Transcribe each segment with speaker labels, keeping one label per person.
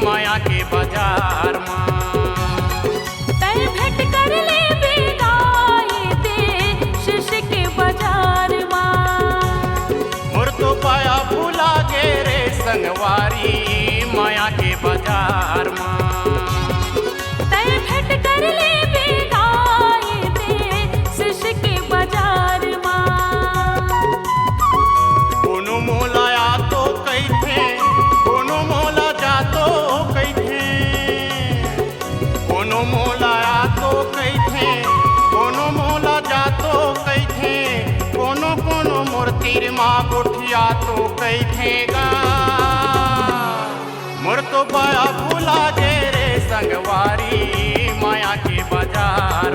Speaker 1: माया के बाजार
Speaker 2: तय भेंट कर ले बेगाए दे शीश के बाजार
Speaker 1: मोर तो पाया भूला गे रे संगवारी माया के बाजार
Speaker 2: तय भेंट कर ले बेगाए दे शीश के बाजार
Speaker 1: कोनो मोलाया तो कैथे कोनो मोला जातो कैथे कोनो मोलाया तो कैथे कोनो मोला जातो कैथे कोनो कोनो मूर्तिर माँ गोठिया तो कैथे गा मोर तो पाया भूला गे रे संगवारी माया के बाजार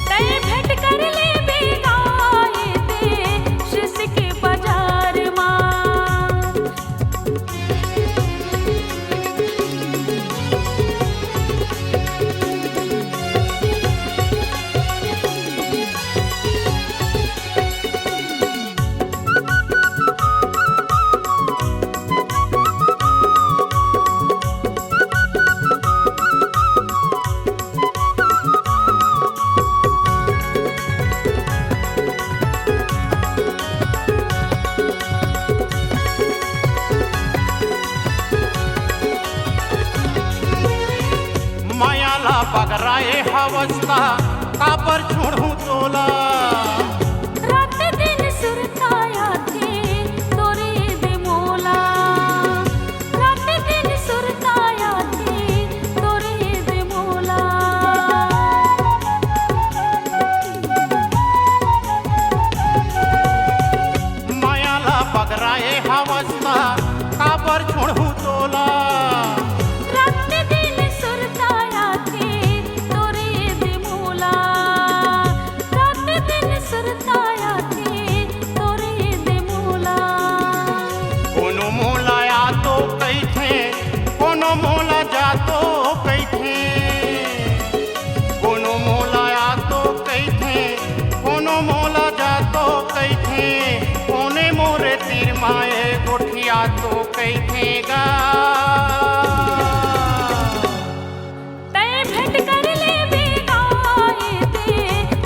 Speaker 2: तय भेंट कर ले बेगाए दे शीश के बाजार
Speaker 1: मायाला पगराए हवस्ता कापर छोड़ू तोला
Speaker 2: रात दिन सुरताया थे तोरे दे मोला रात दिन सुरताया थे तोरे दे मोला
Speaker 1: मायाला पगराए हवस्ता कापर छोड़ू तोला
Speaker 2: रात दिन सुरताया थे तोरे दे मोला रात दिन सुरताया थे तोरे दे मोला
Speaker 1: कोनो मोलाया तो कैथे कोनो मोला जातो कैथे कोनो मोलाया तो कैथे कोनो मोला जातो कैथे कोने मोरे तीर माए गोठिया तो कैथे गा
Speaker 2: तय भेंट कर ले बेगाए दे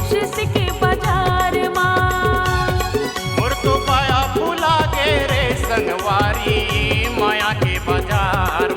Speaker 2: शीश के बाजार
Speaker 1: मोर तो पाया भूला गे रे संगवारी माया के बाजार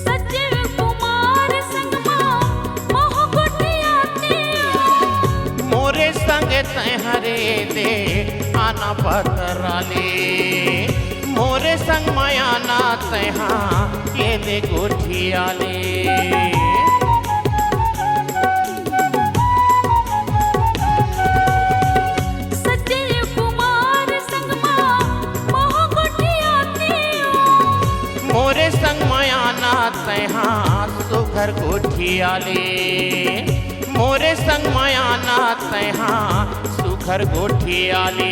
Speaker 2: सचिव कुमार संगमा मोह गुटिया ते
Speaker 1: मोरे संगे तहरे दे आना पतराले मोरे संग माया ना तहा ये दे गोठियाले
Speaker 2: सचिव कुमार संगमा मोह गुटिया ते
Speaker 1: मोरे संग माया ना तहा सुघर गोठियाले मोरे संग माया ना तहा सुघर गोठियाले